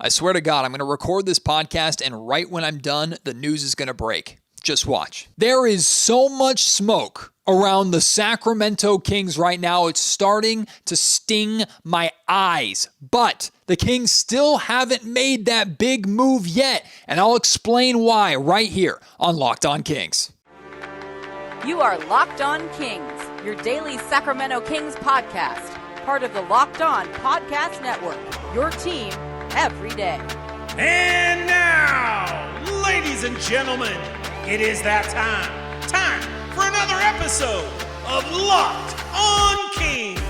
I swear to God, I'm going to record this podcast, and right when I'm done, the news is going to break. Just watch. There is so much smoke around the Sacramento Kings right now. It's starting to sting my eyes. But the Kings still haven't made that big move yet, and I'll explain why right here on Locked On Kings. You are Locked On Kings, your daily Sacramento Kings podcast, part of the Locked On Podcast Network, your team every day. And now, ladies and gentlemen, it is that time for another episode of Locked On Kings.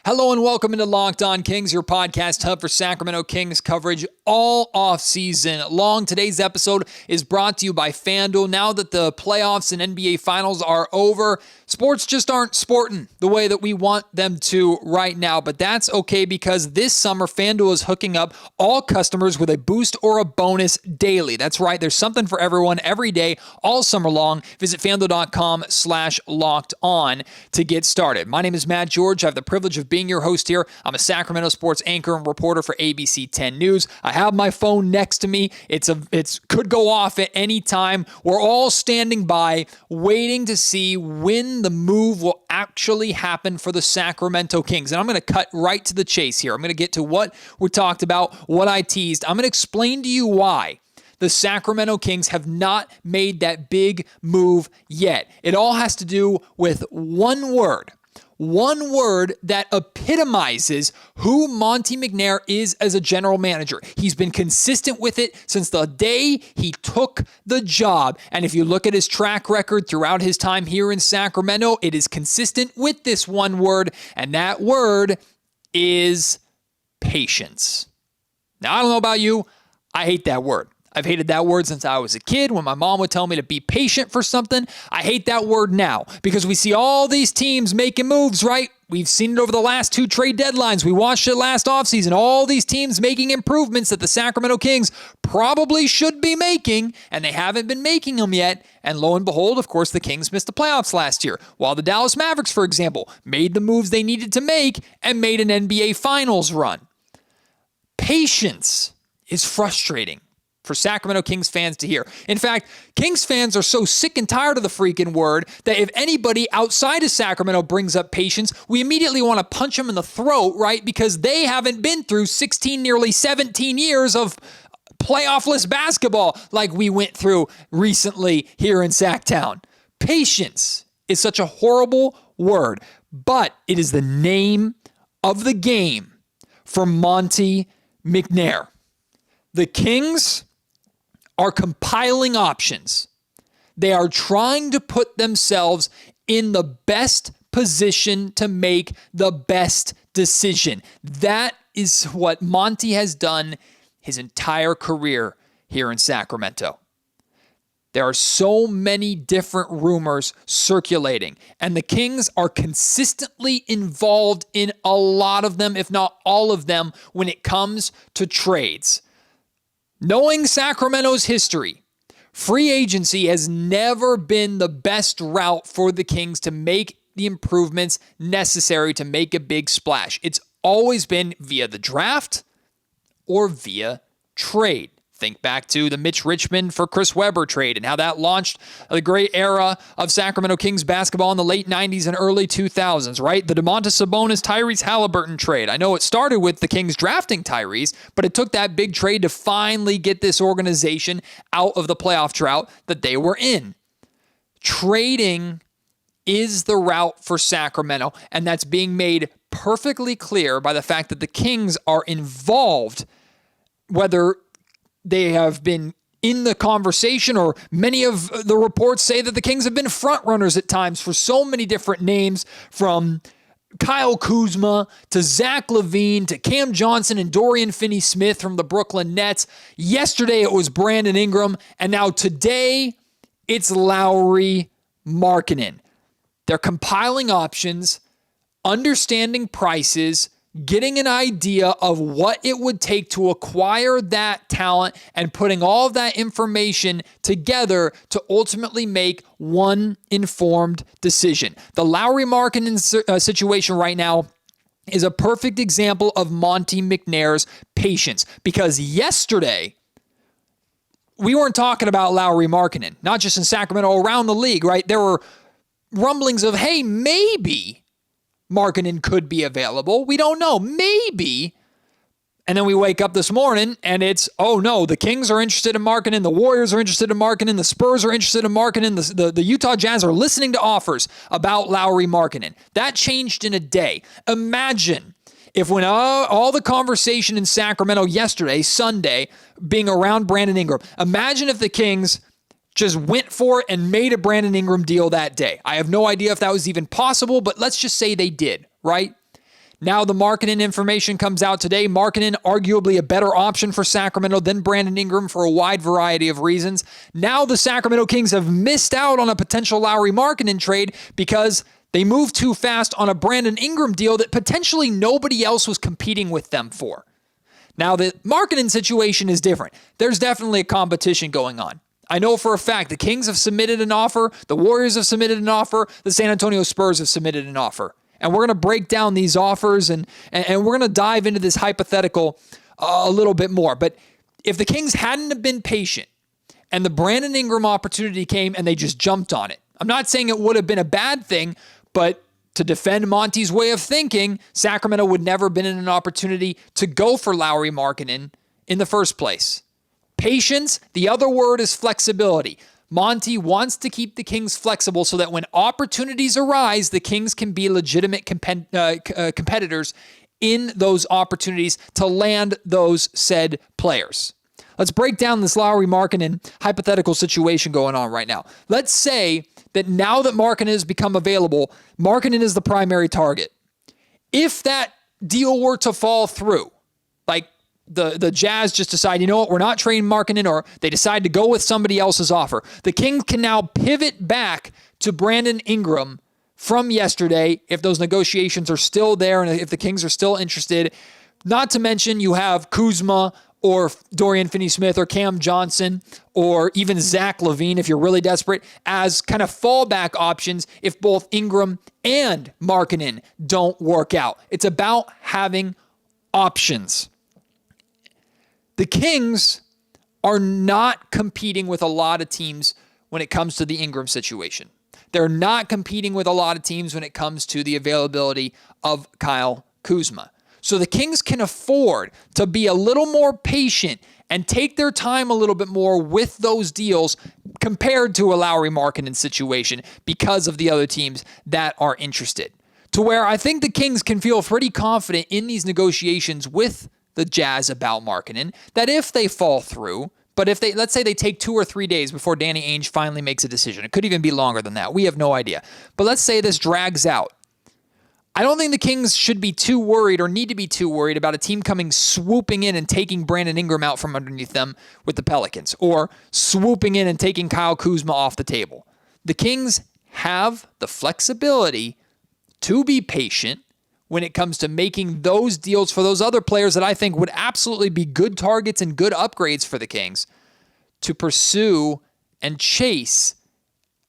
Hello and welcome into Locked On Kings, your podcast hub for Sacramento Kings coverage all off-season long. Today's episode is brought to you by FanDuel. Now that the playoffs and NBA Finals are over, sports just aren't sporting the way that we want them to right now, but that's okay because this summer, FanDuel is hooking up all customers with a boost or a bonus daily. That's right. There's something for everyone every day, all summer long. Visit FanDuel.com/lockedon to get started. My name is Matt George. I have the privilege of being your host here. I'm a Sacramento sports anchor and reporter for ABC 10 News. I have my phone next to me. It could go off at any time. We're all standing by waiting to see when the move will actually happen for the Sacramento Kings. And I'm going to cut right to the chase here. I'm going to get to what we talked about, what I teased. I'm going to explain to you why the Sacramento Kings have not made that big move yet. It all has to do with one word that epitomizes who Monte McNair is as a general manager. He's been consistent with it since the day he took the job. And if you look at his track record throughout his time here in Sacramento, it is consistent with this one word, and that word is patience. Now, I don't know about you. I hate that word. I've hated that word since I was a kid when my mom would tell me to be patient for something. I hate that word now because we see all these teams making moves, right? We've seen it over the last two trade deadlines. We watched it last offseason. All these teams making improvements that the Sacramento Kings probably should be making, and they haven't been making them yet. And lo and behold, of course, the Kings missed the playoffs last year, while the Dallas Mavericks, for example, made the moves they needed to make and made an NBA Finals run. Patience is frustrating for Sacramento Kings fans to hear. In fact, Kings fans are so sick and tired of the freaking word that if anybody outside of Sacramento brings up patience, we immediately want to punch them in the throat, right? Because they haven't been through 16, nearly 17 years of playoff-less basketball like we went through recently here in Sacktown. Patience is such a horrible word, but it is the name of the game for Monte McNair. The Kings are compiling options. They are trying to put themselves in the best position to make the best decision. That is what Monte has done his entire career here in Sacramento. There are so many different rumors circulating, and the Kings are consistently involved in a lot of them, if not all of them, when it comes to trades. Knowing Sacramento's history, free agency has never been the best route for the Kings to make the improvements necessary to make a big splash. It's always been via the draft or via trade. Think back to the Mitch Richmond for Chris Webber trade and how that launched the great era of Sacramento Kings basketball in the late 90s and early 2000s, right? The Domantas Sabonis, Tyrese Halliburton trade. I know it started with the Kings drafting Tyrese, but it took that big trade to finally get this organization out of the playoff drought that they were in. Trading is the route for Sacramento, and that's being made perfectly clear by the fact that the Kings are involved, whether they have been in the conversation, or many of the reports say that the Kings have been front runners at times for so many different names, from Kyle Kuzma to Zach LaVine to Cam Johnson and Dorian Finney-Smith from the Brooklyn Nets. Yesterday it was Brandon Ingram, and now today it's Lauri Markkanen. They're compiling options, understanding prices, getting an idea of what it would take to acquire that talent, and putting all of that information together to ultimately make one informed decision. The Lauri Markkanen situation right now is a perfect example of Monty McNair's patience, because yesterday we weren't talking about Lauri Markkanen, not just in Sacramento, around the league, right? There were rumblings of, hey, maybe Markkanen could be available. We don't know. Maybe. And then we wake up this morning and it's, oh no, the Kings are interested in Markkanen, the Warriors are interested in Markkanen, the Spurs are interested in Markkanen, the Utah Jazz are listening to offers about Lauri Markkanen. That changed in a day. Imagine if when all the conversation in Sacramento yesterday, Sunday, being around Brandon Ingram, imagine if the Kings just went for it and made a Brandon Ingram deal that day. I have no idea if that was even possible, but let's just say they did, right? Now the Markkanen information comes out today. Markkanen, arguably a better option for Sacramento than Brandon Ingram for a wide variety of reasons. Now the Sacramento Kings have missed out on a potential Lauri Markkanen trade because they moved too fast on a Brandon Ingram deal that potentially nobody else was competing with them for. Now the Markkanen situation is different. There's definitely a competition going on. I know for a fact the Kings have submitted an offer, the Warriors have submitted an offer, the San Antonio Spurs have submitted an offer. And we're going to break down these offers and we're going to dive into this hypothetical a little bit more. But if the Kings hadn't have been patient and the Brandon Ingram opportunity came and they just jumped on it, I'm not saying it would have been a bad thing, but to defend Monty's way of thinking, Sacramento would never have been in an opportunity to go for Lauri Markkanen in the first place. Patience, the other word is flexibility. Monty wants to keep the Kings flexible so that when opportunities arise, the Kings can be legitimate competitors in those opportunities to land those said players. Let's break down this Lauri Markkanen hypothetical situation going on right now. Let's say that now that Markkanen has become available, Markkanen is the primary target. If that deal were to fall through, like the Jazz just decide, you know what, we're not trading Markkanen, or they decide to go with somebody else's offer, the Kings can now pivot back to Brandon Ingram from yesterday if those negotiations are still there and if the Kings are still interested. Not to mention you have Kuzma or Dorian Finney-Smith or Cam Johnson or even Zach LaVine if you're really desperate as kind of fallback options if both Ingram and Markkanen don't work out. It's about having options. The Kings are not competing with a lot of teams when it comes to the Ingram situation. They're not competing with a lot of teams when it comes to the availability of Kyle Kuzma. So the Kings can afford to be a little more patient and take their time a little bit more with those deals compared to a Lauri Markkanen situation because of the other teams that are interested. To where I think the Kings can feel pretty confident in these negotiations with the Jazz about Markkanen, that if they fall through, but if they, let's say they take 2 or 3 days before Danny Ainge finally makes a decision. It could even be longer than that. We have no idea. But let's say this drags out. I don't think the Kings should be too worried or need to be too worried about a team coming swooping in and taking Brandon Ingram out from underneath them with the Pelicans, or swooping in and taking Kyle Kuzma off the table. The Kings have the flexibility to be patient when it comes to making those deals for those other players that I think would absolutely be good targets and good upgrades for the Kings to pursue and chase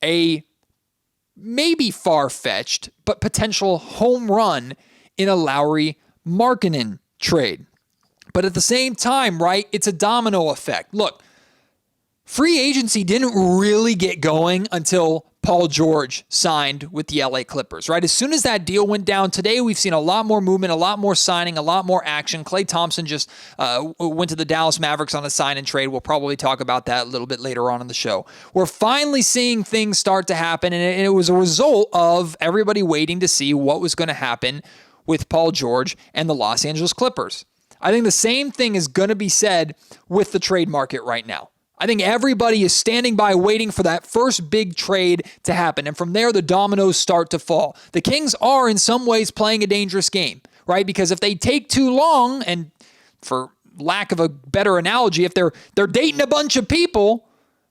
a maybe far-fetched but potential home run in a Lauri Markkanen trade. But at the same time, right, it's a domino effect. Look, free agency didn't really get going until Paul George signed with the LA Clippers, right? As soon as that deal went down, today we've seen a lot more movement, a lot more signing, a lot more action. Klay Thompson just went to the Dallas Mavericks on a sign and trade. We'll probably talk about that a little bit later on in the show. We're finally seeing things start to happen, and it was a result of everybody waiting to see what was going to happen with Paul George and the Los Angeles Clippers. I think the same thing is going to be said with the trade market right now. I think everybody is standing by waiting for that first big trade to happen. And from there, the dominoes start to fall. The Kings are in some ways playing a dangerous game, right? Because if they take too long, and for lack of a better analogy, if they're dating a bunch of people,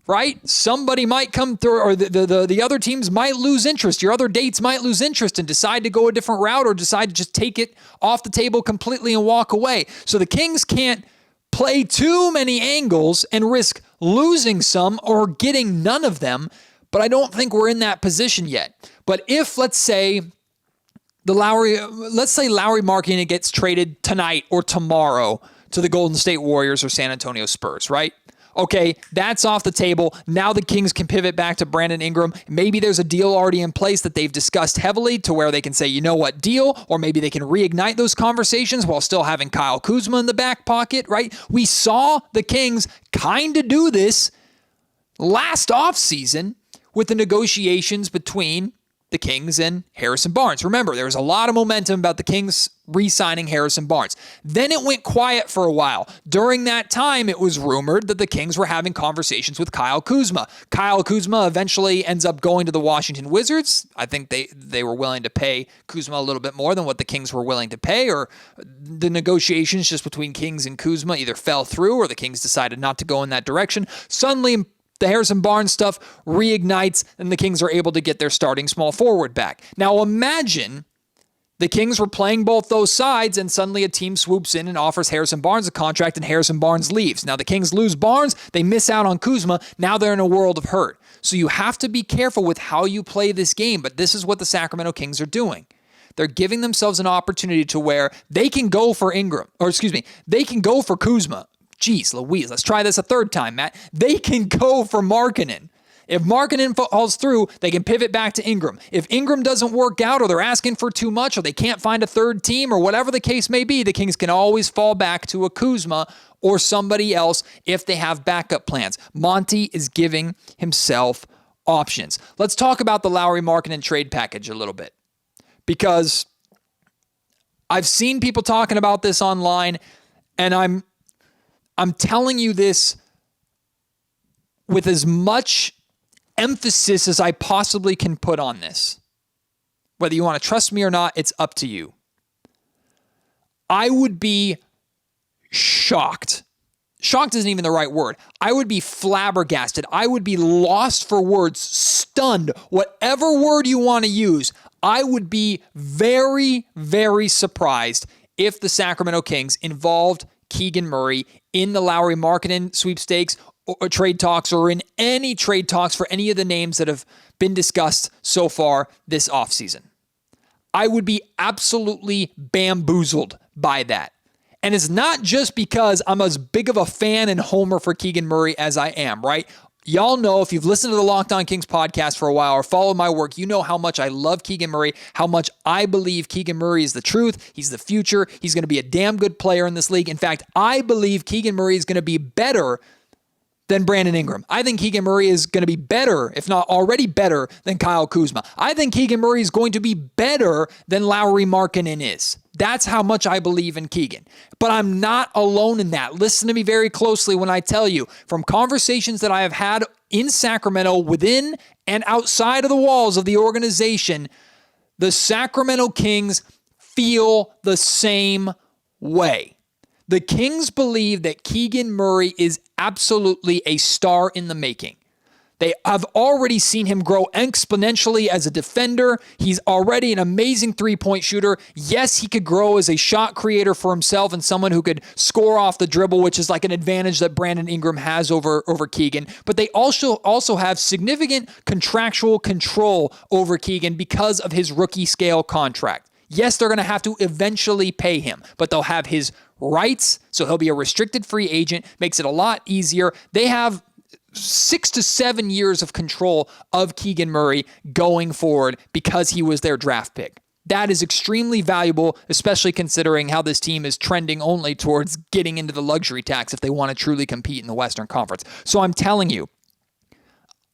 right? Somebody might come through, or the other teams might lose interest. Your other dates might lose interest and decide to go a different route or decide to just take it off the table completely and walk away. So the Kings can't play too many angles and risk losing some or getting none of them, but I don't think we're in that position yet. But if, let's say, let's say Lauri Markkanen gets traded tonight or tomorrow to the Golden State Warriors or San Antonio Spurs, right? Okay, that's off the table. Now the Kings can pivot back to Brandon Ingram. Maybe there's a deal already in place that they've discussed heavily to where they can say, you know what, deal, or maybe they can reignite those conversations while still having Kyle Kuzma in the back pocket, right? We saw the Kings kind of do this last offseason with the negotiations between the Kings and Harrison Barnes. Remember, there was a lot of momentum about the Kings re-signing Harrison Barnes. Then it went quiet for a while. During that time, it was rumored that the Kings were having conversations with Kyle Kuzma. Kyle Kuzma eventually ends up going to the Washington Wizards. I think they were willing to pay Kuzma a little bit more than what the Kings were willing to pay, or the negotiations just between Kings and Kuzma either fell through or the Kings decided not to go in that direction. Suddenly, the Harrison Barnes stuff reignites and the Kings are able to get their starting small forward back. Now imagine the Kings were playing both those sides and suddenly a team swoops in and offers Harrison Barnes a contract and Harrison Barnes leaves. Now the Kings lose Barnes, they miss out on Kuzma, now they're in a world of hurt. So you have to be careful with how you play this game, but this is what the Sacramento Kings are doing. They're giving themselves an opportunity to where they can go for they can go for Kuzma. Jeez Louise, let's try this a third time, Matt. They can go for Markkanen. If Markkanen falls through, they can pivot back to Ingram. If Ingram doesn't work out or they're asking for too much or they can't find a third team or whatever the case may be, the Kings can always fall back to a Kuzma or somebody else if they have backup plans. Monty is giving himself options. Let's talk about the Lauri Markkanen trade package a little bit, because I've seen people talking about this online, and I'm telling you this with as much emphasis as I possibly can put on this. Whether you want to trust me or not, it's up to you. I would be shocked. Shocked isn't even the right word. I would be flabbergasted. I would be lost for words, stunned, whatever word you want to use. I would be very, very surprised if the Sacramento Kings involved Keegan Murray in the Lauri Markkanen sweepstakes or trade talks, or in any trade talks for any of the names that have been discussed so far this offseason. I would be absolutely bamboozled by that. And it's not just because I'm as big of a fan and homer for Keegan Murray as I am, right? Y'all know, if you've listened to the Locked On Kings podcast for a while or followed my work, you know how much I love Keegan Murray, how much I believe Keegan Murray is the truth. He's the future. He's going to be a damn good player in this league. In fact, I believe Keegan Murray is going to be better than Brandon Ingram. I think Keegan Murray is going to be better, if not already better, than Kyle Kuzma. I think Keegan Murray is going to be better than Lauri Markkanen is. That's how much I believe in Keegan. But I'm not alone in that. Listen to me very closely when I tell you, from conversations that I have had in Sacramento, within and outside of the walls of the organization, the Sacramento Kings feel the same way. The Kings believe that Keegan Murray is absolutely a star in the making. They have already seen him grow exponentially as a defender. He's already an amazing three-point shooter. Yes, he could grow as a shot creator for himself and someone who could score off the dribble, which is like an advantage that Brandon Ingram has over Keegan. But they also have significant contractual control over Keegan because of his rookie scale contract. Yes, they're going to have to eventually pay him, but they'll have his rights, so he'll be a restricted free agent. Makes it a lot easier. They have 6 to 7 years of control of Keegan Murray going forward because he was their draft pick. That is extremely valuable, especially considering how this team is trending only towards getting into the luxury tax if they want to truly compete in the Western Conference. So I'm telling you,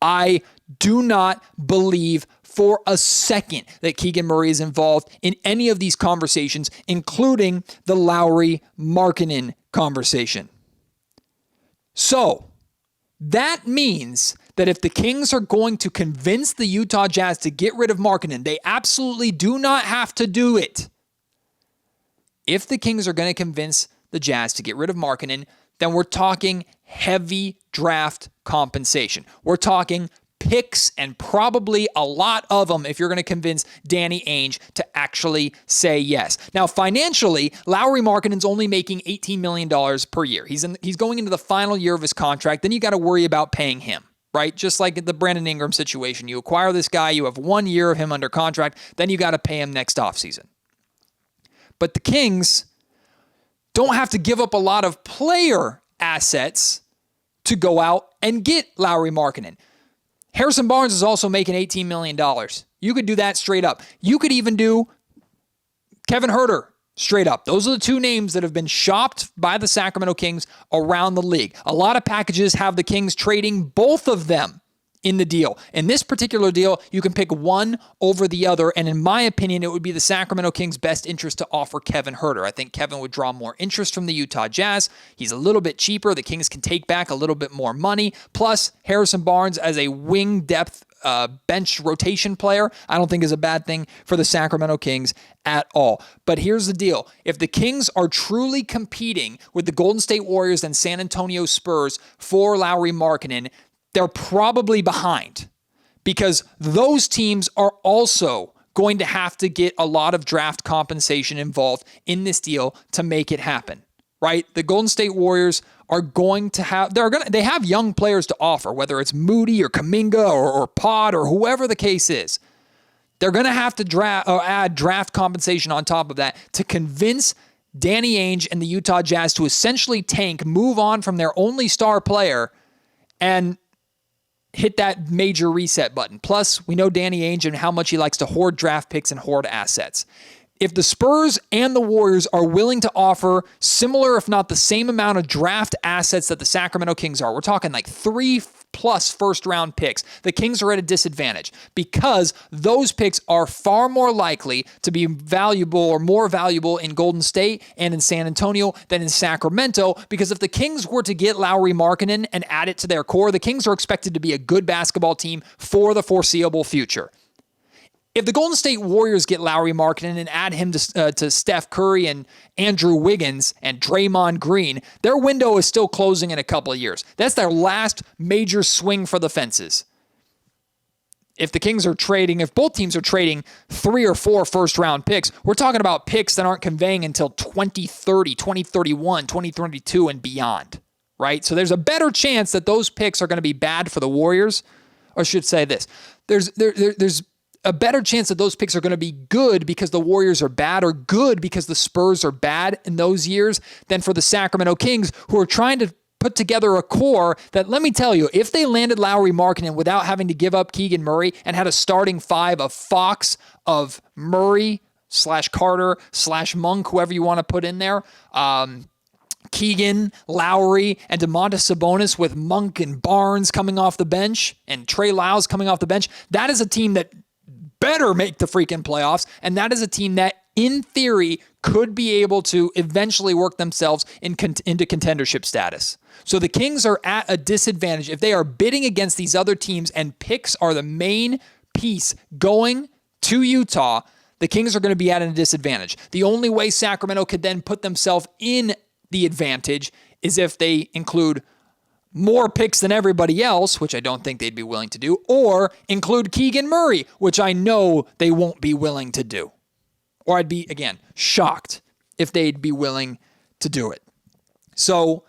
I do not believe for a second that Keegan Murray is involved in any of these conversations, including the Lauri Markkanen conversation. So that means that if the Kings are going to convince the Utah Jazz to get rid of Markkanen, they absolutely do not have to do it. If the Kings are going to convince the Jazz to get rid of Markkanen, then we're talking heavy draft compensation. We're talking picks, and probably a lot of them if you're going to convince Danny Ainge to actually say yes. Now, financially, Lauri Markkanen's only making $18 million per year. He's going into the final year of his contract. Then you got to worry about paying him, right? Just like the Brandon Ingram situation. You acquire this guy, you have 1 year of him under contract, then you got to pay him next offseason. But the Kings don't have to give up a lot of player assets to go out and get Lauri Markkanen. Harrison Barnes is also making $18 million. You could do that straight up. You could even do Kevin Huerter straight up. Those are the two names that have been shopped by the Sacramento Kings around the league. A lot of packages have the Kings trading both of them in the deal. In this particular deal, you can pick one over the other, and in my opinion, it would be the Sacramento Kings' best interest to offer Kevin Huerter. I think Kevin would draw more interest from the Utah Jazz. He's a little bit cheaper. The Kings can take back a little bit more money. Plus, Harrison Barnes as a wing depth bench rotation player, I don't think is a bad thing for the Sacramento Kings at all. But here's the deal. If the Kings are truly competing with the Golden State Warriors and San Antonio Spurs for Lauri Markkanen, they're probably behind because those teams are also going to have to get a lot of draft compensation involved in this deal to make it happen, right? The Golden State Warriors are going to have, they have young players to offer, whether it's Moody or Kuminga or Pod or whoever the case is. They're going to have to add draft compensation on top of that to convince Danny Ainge and the Utah Jazz to essentially tank, move on from their only star player, and hit that major reset button. Plus, we know Danny Ainge and how much he likes to hoard draft picks and hoard assets. If the Spurs and the Warriors are willing to offer similar, if not the same amount of draft assets that the Sacramento Kings are, we're talking like 3+ first-round picks, the Kings are at a disadvantage because those picks are far more likely to be valuable or more valuable in Golden State and in San Antonio than in Sacramento, because if the Kings were to get Lauri Markkanen and add it to their core, the Kings are expected to be a good basketball team for the foreseeable future. If the Golden State Warriors get Lauri Markkanen and add him to Steph Curry and Andrew Wiggins and Draymond Green, their window is still closing in a couple of years. That's their last major swing for the fences. If the Kings are trading, if both teams are trading 3 or 4 first-round picks, we're talking about picks that aren't conveying until 2030, 2031, 2032, and beyond, right? So there's a better chance that those picks are going to be bad for the Warriors, or I should say this. There's a better chance that those picks are going to be good because the Warriors are bad or good because the Spurs are bad in those years than for the Sacramento Kings, who are trying to put together a core that, let me tell you, if they landed Lauri Markkanen without having to give up Keegan Murray and had a starting 5 of Fox, of Murray / Carter / Monk, whoever you want to put in there, Keegan, Lauri, and Domantas Sabonis with Monk and Barnes coming off the bench and Trey Lyles coming off the bench, that is a team that better make the freaking playoffs, and that is a team that, in theory, could be able to eventually work themselves into contendership status. So the Kings are at a disadvantage if they are bidding against these other teams and picks are the main piece going to Utah. The Kings are going to be at a disadvantage. The only way Sacramento could then put themselves in the advantage is if they include more picks than everybody else, which I don't think they'd be willing to do, or include Keegan Murray, which I know they won't be willing to do. Or I'd be, again, shocked if they'd be willing to do it. So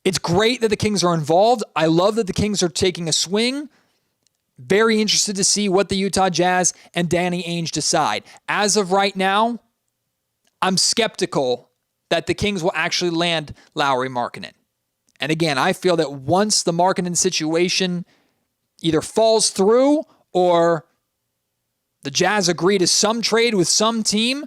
it's great that the Kings are involved. I love that the Kings are taking a swing. Very interested to see what the Utah Jazz and Danny Ainge decide. As of right now, I'm skeptical that the Kings will actually land Lauri Markkanen. And again, I feel that once the Markkanen situation either falls through or the Jazz agree to some trade with some team,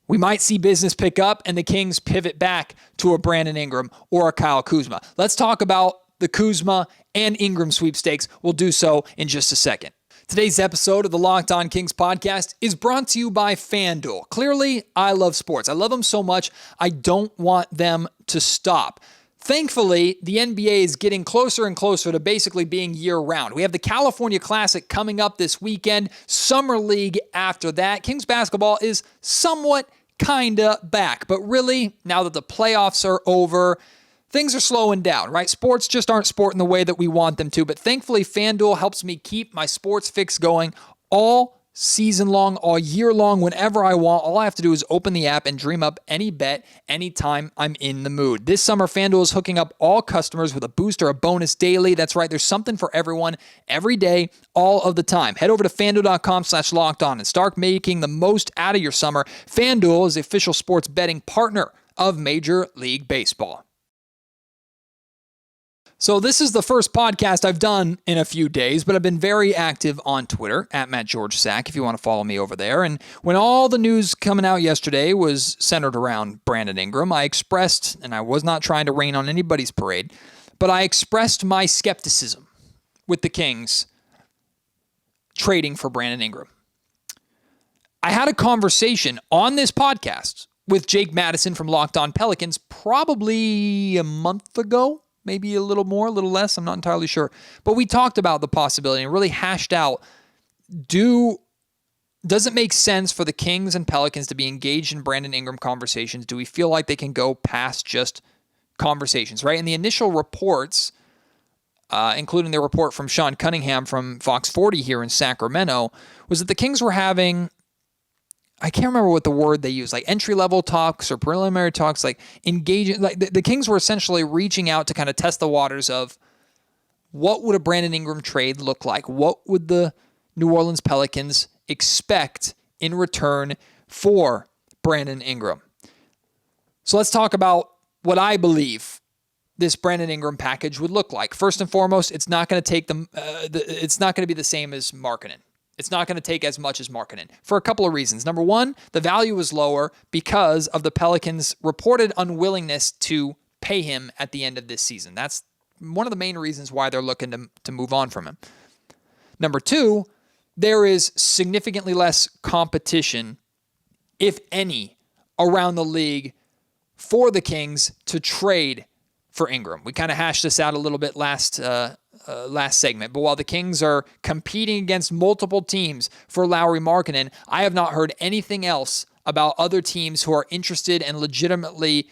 we might see business pick up and the Kings pivot back to a Brandon Ingram or a Kyle Kuzma. Let's talk about the Kuzma and Ingram sweepstakes. We'll do so in just a second. Today's episode of the Locked On Kings podcast is brought to you by FanDuel. Clearly, I love sports. I love them so much, I don't want them to stop. Thankfully, the NBA is getting closer and closer to basically being year-round. We have the California Classic coming up this weekend, Summer League after that. Kings basketball is somewhat kinda back, but really, now that the playoffs are over, things are slowing down, right? Sports just aren't sporting the way that we want them to, but thankfully, FanDuel helps me keep my sports fix going all season long, all year long, whenever I want. All I have to do is open the app and dream up any bet anytime I'm in the mood. This summer, FanDuel is hooking up all customers with a boost or a bonus daily. That's right. There's something for everyone every day, all of the time. Head over to FanDuel.com/lockedon and start making the most out of your summer. FanDuel is the official sports betting partner of Major League Baseball. So this is the first podcast I've done in a few days, but I've been very active on Twitter, @MattGeorgeSack, if you want to follow me over there. And when all the news coming out yesterday was centered around Brandon Ingram, I expressed, and I was not trying to rain on anybody's parade, but I expressed my skepticism with the Kings trading for Brandon Ingram. I had a conversation on this podcast with Jake Madison from Locked On Pelicans probably a month ago. Maybe a little more, a little less. I'm not entirely sure. But we talked about the possibility and really hashed out, does it make sense for the Kings and Pelicans to be engaged in Brandon Ingram conversations? Do we feel like they can go past just conversations, right? And the initial reports, including the report from Sean Cunningham from Fox 40 here in Sacramento, was that the Kings were having, I can't remember what the word they used, like entry-level talks or preliminary talks, like engaging. Like the Kings were essentially reaching out to kind of test the waters of what would a Brandon Ingram trade look like? What would the New Orleans Pelicans expect in return for Brandon Ingram? So let's talk about what I believe this Brandon Ingram package would look like. First and foremost, it's not going to take them. It's not going to be the same as Markkanen. It's not going to take as much as Markkanen for a couple of reasons. Number one, the value is lower because of the Pelicans' reported unwillingness to pay him at the end of this season. That's one of the main reasons why they're looking to move on from him. Number two, there is significantly less competition, if any, around the league for the Kings to trade for Ingram. We kind of hashed this out a little bit last segment, but while the Kings are competing against multiple teams for Lauri Markkanen, I have not heard anything else about other teams who are interested and legitimately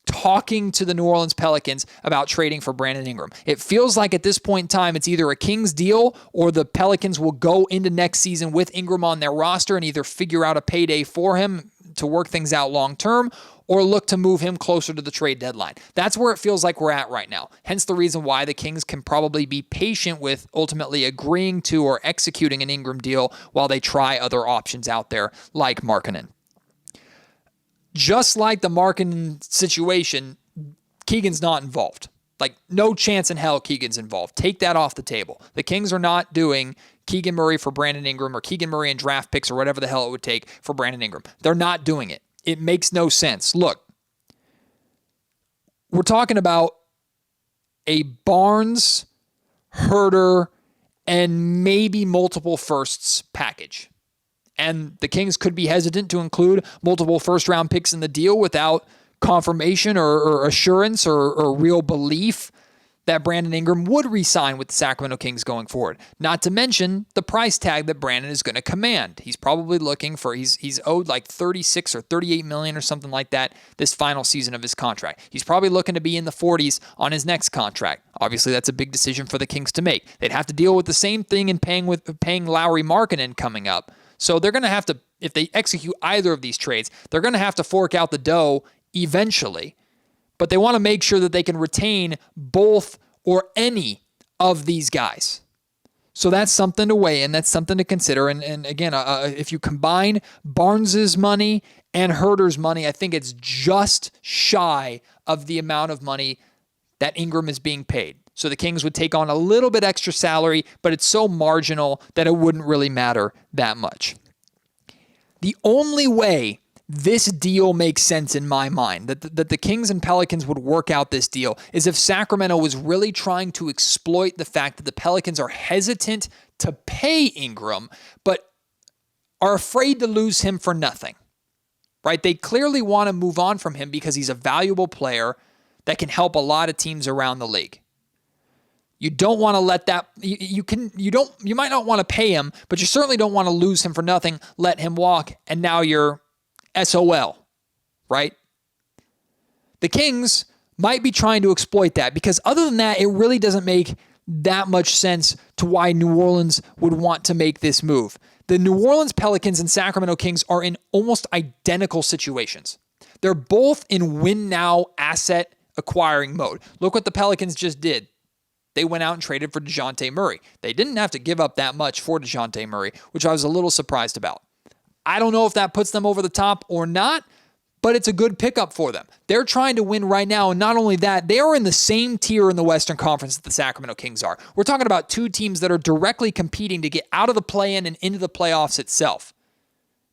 talking to the New Orleans Pelicans about trading for Brandon Ingram. It feels like at this point in time, it's either a Kings deal or the Pelicans will go into next season with Ingram on their roster and either figure out a payday for him to work things out long term, or look to move him closer to the trade deadline. That's where it feels like we're at right now. Hence the reason why the Kings can probably be patient with ultimately agreeing to or executing an Ingram deal while they try other options out there like Markkanen. Just like the Markkanen situation, Keegan's not involved. Like, no chance in hell Keegan's involved. Take that off the table. The Kings are not doing Keegan Murray for Brandon Ingram or Keegan Murray and draft picks or whatever the hell it would take for Brandon Ingram. They're not doing it. It makes no sense. Look, we're talking about a Barnes, Herter, and maybe multiple firsts package. And the Kings could be hesitant to include multiple first-round picks in the deal without confirmation or assurance or real belief that Brandon Ingram would re-sign with the Sacramento Kings going forward. Not to mention the price tag that Brandon is going to command. He's probably looking for, he's owed like 36 or 38 million or something like that this final season of his contract. He's probably looking to be in the 40s on his next contract. Obviously, that's a big decision for the Kings to make. They'd have to deal with the same thing in paying Lauri Markkanen coming up. So they're going to have to, if they execute either of these trades, they're going to have to fork out the dough eventually. But they want to make sure that they can retain both or any of these guys. So that's something to weigh in. That's something to consider. And again, if you combine Barnes's money and Herter's money, I think it's just shy of the amount of money that Ingram is being paid. So the Kings would take on a little bit extra salary, but it's so marginal that it wouldn't really matter that much. The only way this deal makes sense in my mind, that the Kings and Pelicans would work out this deal, is if Sacramento was really trying to exploit the fact that the Pelicans are hesitant to pay Ingram, but are afraid to lose him for nothing, right? They clearly want to move on from him because he's a valuable player that can help a lot of teams around the league. You don't want to let that, you might not want to pay him, but you certainly don't want to lose him for nothing, let him walk, and now you're SOL, right? The Kings might be trying to exploit that because other than that, it really doesn't make that much sense to why New Orleans would want to make this move. The New Orleans Pelicans and Sacramento Kings are in almost identical situations. They're both in win now asset acquiring mode. Look what the Pelicans just did. They went out and traded for DeJounte Murray. They didn't have to give up that much for DeJounte Murray, which I was a little surprised about. I don't know if that puts them over the top or not, but it's a good pickup for them. They're trying to win right now, and not only that, they are in the same tier in the Western Conference that the Sacramento Kings are. We're talking about two teams that are directly competing to get out of the play-in and into the playoffs itself.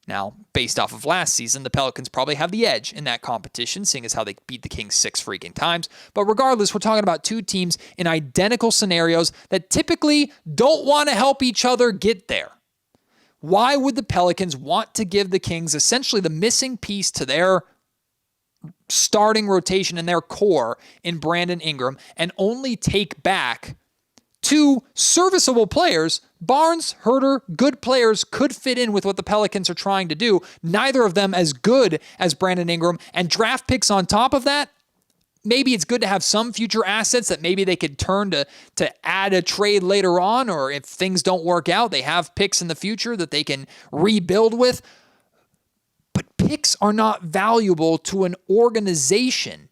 Now, based off of last season, the Pelicans probably have the edge in that competition, seeing as how they beat the Kings 6 freaking times. But regardless, we're talking about two teams in identical scenarios that typically don't want to help each other get there. Why would the Pelicans want to give the Kings essentially the missing piece to their starting rotation and their core in Brandon Ingram and only take back two serviceable players? Barnes, Herter, good players, could fit in with what the Pelicans are trying to do. Neither of them as good as Brandon Ingram, and draft picks on top of that. Maybe it's good to have some future assets that maybe they could turn to add a trade later on, or if things don't work out, they have picks in the future that they can rebuild with. But picks are not valuable to an organization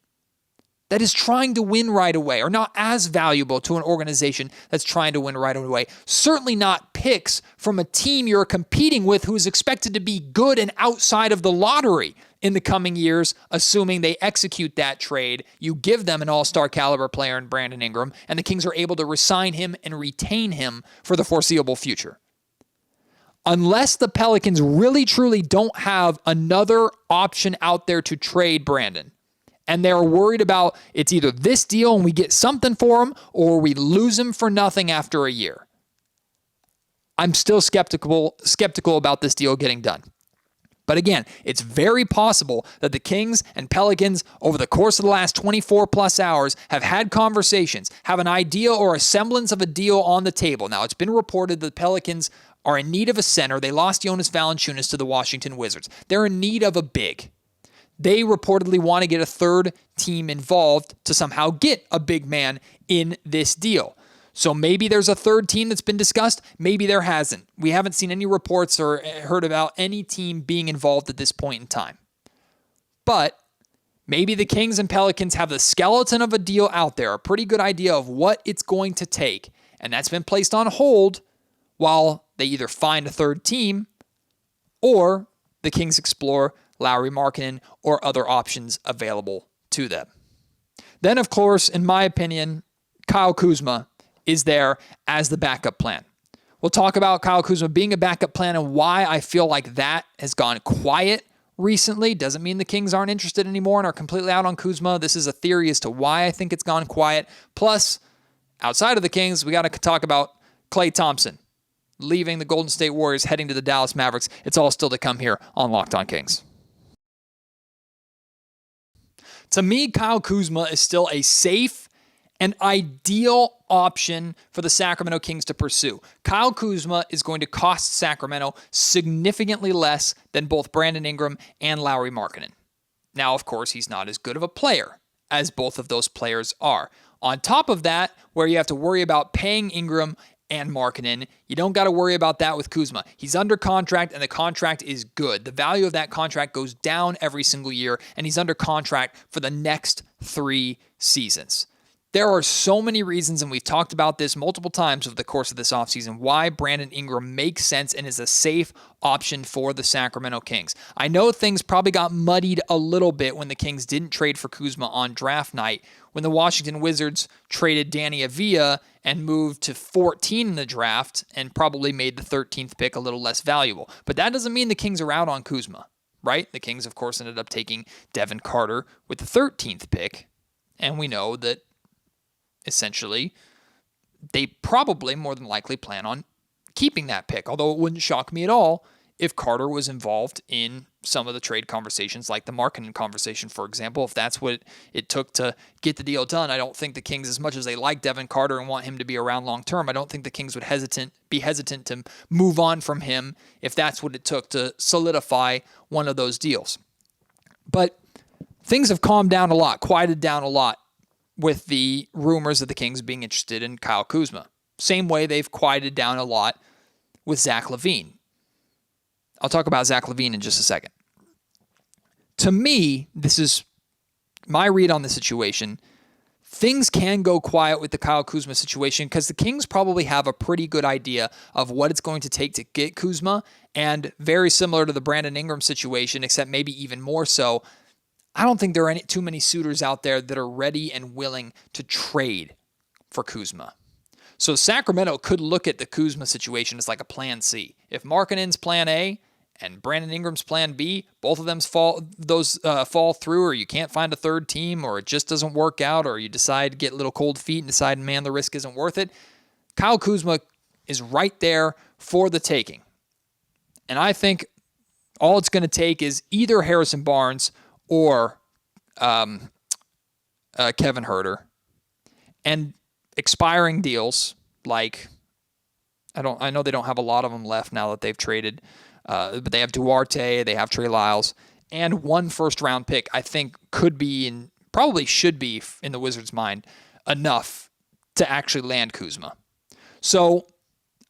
that is trying to win right away, or not as valuable to an organization that's trying to win right away. Certainly not picks from a team you're competing with who is expected to be good and outside of the lottery in the coming years, assuming they execute that trade. You give them an all-star caliber player in Brandon Ingram, and the Kings are able to re-sign him and retain him for the foreseeable future. Unless the Pelicans really truly don't have another option out there to trade Brandon, and they're worried about it's either this deal and we get something for him, or we lose him for nothing after a year, I'm still skeptical about this deal getting done. But again, it's very possible that the Kings and Pelicans over the course of the last 24 plus hours have had conversations, have an idea or a semblance of a deal on the table. Now, it's been reported that the Pelicans are in need of a center. They lost Jonas Valanciunas to the Washington Wizards. They're in need of a big. They reportedly want to get a third team involved to somehow get a big man in this deal. So maybe there's a third team that's been discussed. Maybe there hasn't. We haven't seen any reports or heard about any team being involved at this point in time. But maybe the Kings and Pelicans have the skeleton of a deal out there, a pretty good idea of what it's going to take. And that's been placed on hold while they either find a third team or the Kings explore Lauri Markkanen or other options available to them. Then, of course, in my opinion, Kyle Kuzma is there as the backup plan. We'll talk about Kyle Kuzma being a backup plan and why I feel like that has gone quiet recently. Doesn't mean the Kings aren't interested anymore and are completely out on Kuzma. This is a theory as to why I think it's gone quiet. Plus, outside of the Kings, we got to talk about Klay Thompson leaving the Golden State Warriors, heading to the Dallas Mavericks. It's all still to come here on Locked On Kings. To me, Kyle Kuzma is still a safe and ideal option for the Sacramento Kings to pursue. Kyle Kuzma is going to cost Sacramento significantly less than both Brandon Ingram and Lauri Markkanen. Now, of course, he's not as good of a player as both of those players are. On top of that, where you have to worry about paying Ingram and Markkanen, you don't got to worry about that with Kuzma. He's under contract, and the contract is good. The value of that contract goes down every single year, and he's under contract for the next 3 seasons. There are so many reasons, and we've talked about this multiple times over the course of this offseason, why Brandon Ingram makes sense and is a safe option for the Sacramento Kings. I know things probably got muddied a little bit when the Kings didn't trade for Kuzma on draft night, when the Washington Wizards traded Danny Avila and moved to 14 in the draft and probably made the 13th pick a little less valuable. But that doesn't mean the Kings are out on Kuzma, right? The Kings, of course, ended up taking Devin Carter with the 13th pick, and we know that essentially, they probably more than likely plan on keeping that pick, although it wouldn't shock me at all if Carter was involved in some of the trade conversations, like the Markkanen conversation, for example. If that's what it took to get the deal done, I don't think the Kings, as much as they like Devin Carter and want him to be around long term, I don't think the Kings would be hesitant to move on from him if that's what it took to solidify one of those deals. But things have calmed down a lot, quieted down a lot, with the rumors of the Kings being interested in Kyle Kuzma. Same way they've quieted down a lot with Zach LaVine. I'll talk about Zach LaVine in just a second. To me, this is my read on the situation. Things can go quiet with the Kyle Kuzma situation because the Kings probably have a pretty good idea of what it's going to take to get Kuzma, and very similar to the Brandon Ingram situation, except maybe even more so, I don't think there are too many suitors out there that are ready and willing to trade for Kuzma. So Sacramento could look at the Kuzma situation as like a plan C. If Markkanen's plan A and Brandon Ingram's plan B, both of them fall through, or you can't find a third team, or it just doesn't work out, or you decide to get little cold feet and decide, man, the risk isn't worth it, Kyle Kuzma is right there for the taking. And I think all it's going to take is either Harrison Barnes or Kevin Huerter, and expiring deals like I know they don't have a lot of them left now that they've traded. But they have Duarte, they have Trey Lyles, and one first-round pick I think could be, and probably should be in the Wizards' mind, enough to actually land Kuzma. So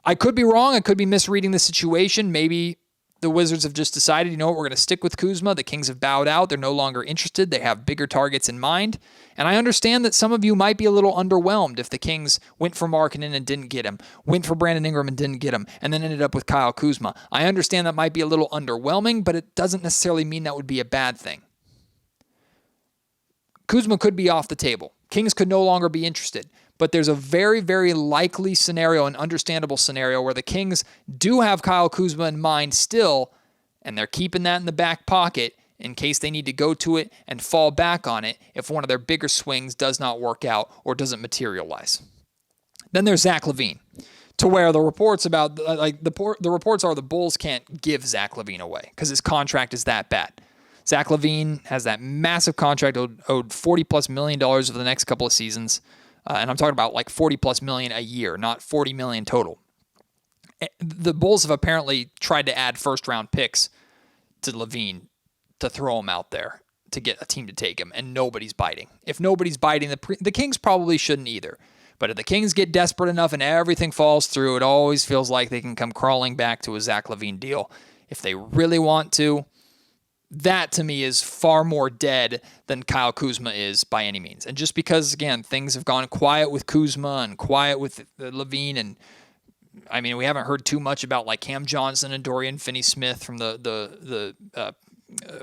I could be wrong. I could be misreading the situation. Maybe the Wizards have just decided, you know what, we're going to stick with Kuzma. The Kings have bowed out. They're no longer interested. They have bigger targets in mind. And I understand that some of you might be a little underwhelmed if the Kings went for Markkanen and didn't get him, went for Brandon Ingram and didn't get him, and then ended up with Kyle Kuzma. I understand that might be a little underwhelming, but it doesn't necessarily mean that would be a bad thing. Kuzma could be off the table. Kings could no longer be interested. But there's a very, very likely scenario, an understandable scenario, where the Kings do have Kyle Kuzma in mind still, and they're keeping that in the back pocket in case they need to go to it and fall back on it if one of their bigger swings does not work out or doesn't materialize. Then there's Zach LaVine, to where the reports about the reports are the Bulls can't give Zach LaVine away because his contract is that bad. Zach LaVine has that massive contract owed $40+ million over the next couple of seasons. And I'm talking about like $40+ million a year, not $40 million total. The Bulls have apparently tried to add first-round picks to LaVine to throw him out there to get a team to take him, and nobody's biting. If nobody's biting, the Kings probably shouldn't either. But if the Kings get desperate enough and everything falls through, it always feels like they can come crawling back to a Zach LaVine deal if they really want to. That, to me, is far more dead than Kyle Kuzma is by any means. And just because, again, things have gone quiet with Kuzma and quiet with LaVine, and, I mean, we haven't heard too much about, like, Cam Johnson and Dorian Finney-Smith from the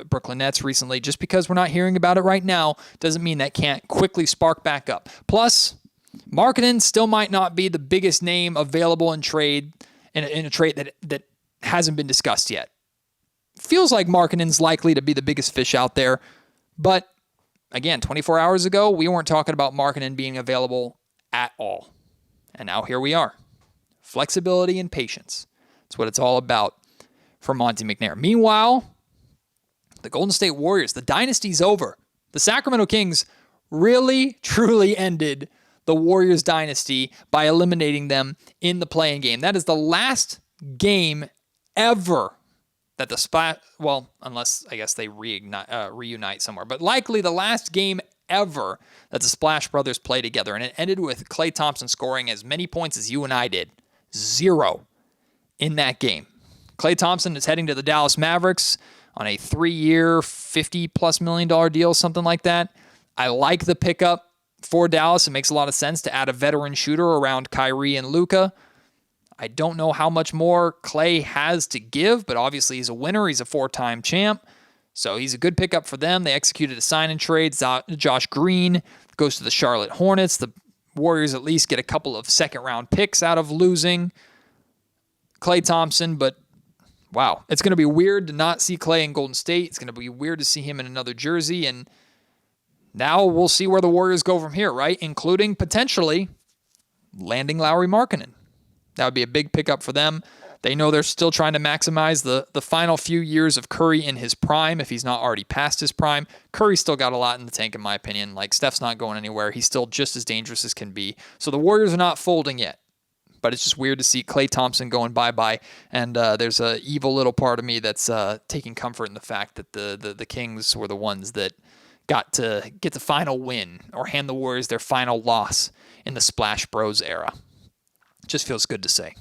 Brooklyn Nets recently. Just because we're not hearing about it right now doesn't mean that can't quickly spark back up. Plus, Markkanen still might not be the biggest name available in a trade that hasn't been discussed yet. Feels like Markkanen's likely to be the biggest fish out there, but again, 24 hours ago, we weren't talking about Markkanen being available at all. And now here we are. Flexibility and patience. That's what it's all about for Monte McNair. Meanwhile, the Golden State Warriors, the dynasty's over. The Sacramento Kings really, truly ended the Warriors dynasty by eliminating them in the play-in game. That is the last game ever that the Splash, well, unless I guess they reunite somewhere, but likely the last game ever that the Splash Brothers play together. And it ended with Klay Thompson scoring as many points as you and I did. 0 in that game. Klay Thompson is heading to the Dallas Mavericks on a 3-year, $50+ million deal, something like that. I like the pickup for Dallas. It makes a lot of sense to add a veteran shooter around Kyrie and Luka. I don't know how much more Klay has to give, but obviously he's a winner. He's a 4-time champ, so he's a good pickup for them. They executed a sign-and-trade. Josh Green goes to the Charlotte Hornets. The Warriors at least get a couple of second-round picks out of losing Klay Thompson, but wow, it's going to be weird to not see Klay in Golden State. It's going to be weird to see him in another jersey, and now we'll see where the Warriors go from here, right? Including potentially landing Lauri Markkanen. That would be a big pickup for them. They know they're still trying to maximize the final few years of Curry in his prime, if he's not already past his prime. Curry's still got a lot in the tank, in my opinion. Like, Steph's not going anywhere. He's still just as dangerous as can be. So the Warriors are not folding yet. But it's just weird to see Klay Thompson going bye-bye. And there's an evil little part of me that's taking comfort in the fact that the Kings were the ones that got to get the final win or hand the Warriors their final loss in the Splash Bros era. Just feels good to say.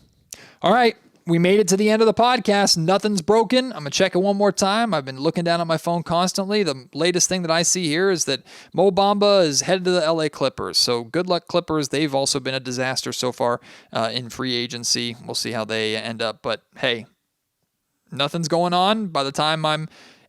All right, we made it to the end of the podcast. Nothing's broken. I'm going to check it one more time. I've been looking down at my phone constantly. The latest thing that I see here is that Mo Bamba is headed to the LA Clippers. So good luck, Clippers. They've also been a disaster so far in free agency. We'll see how they end up. But hey, nothing's going on by the time I'm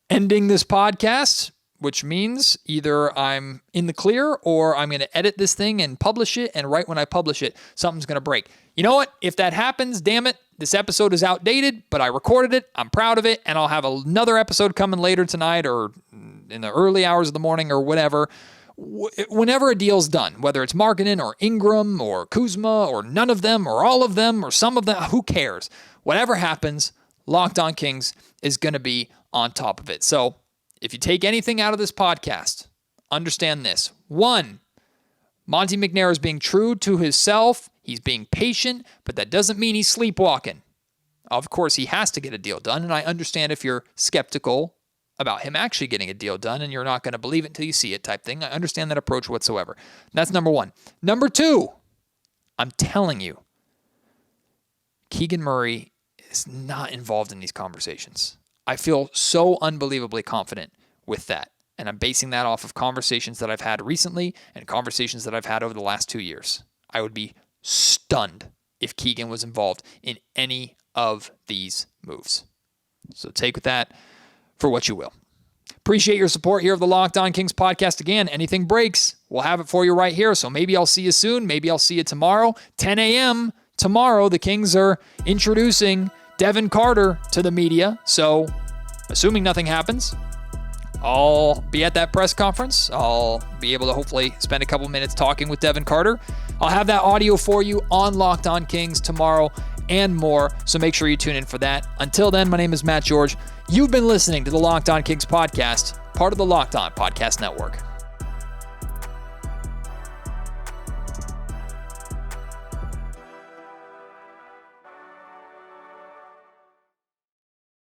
ending this podcast, which means either I'm in the clear or I'm going to edit this thing and publish it. And right when I publish it, something's going to break. You know what? If that happens, damn it, this episode is outdated, but I recorded it. I'm proud of it. And I'll have another episode coming later tonight or in the early hours of the morning or whatever. Whenever a deal's done, whether it's Markkanen or Ingram or Kuzma or none of them or all of them or some of them, who cares? Whatever happens, Locked On Kings is going to be on top of it. So if you take anything out of this podcast, understand this. 1, Monty McNair is being true to himself. He's being patient, but that doesn't mean he's sleepwalking. Of course, he has to get a deal done, and I understand if you're skeptical about him actually getting a deal done and you're not going to believe it until you see it type thing. I understand that approach whatsoever. That's number 1. Number 2, I'm telling you, Keegan Murray is not involved in these conversations. I feel so unbelievably confident with that. And I'm basing that off of conversations that I've had recently and conversations that I've had over the last 2 years. I would be stunned if Keegan was involved in any of these moves. So take with that for what you will. Appreciate your support here of the Locked On Kings podcast. Again, anything breaks, we'll have it for you right here. So maybe I'll see you soon. Maybe I'll see you tomorrow. 10 a.m. tomorrow, the Kings are introducing Devin Carter to the media. So assuming nothing happens, I'll be at that press conference. I'll be able to hopefully spend a couple minutes talking with Devin Carter. I'll have that audio for you on Locked On Kings tomorrow and more, so make sure you tune in for that. Until then, my name is Matt George. You've been listening to the Locked On Kings podcast, part of the Locked On Podcast Network.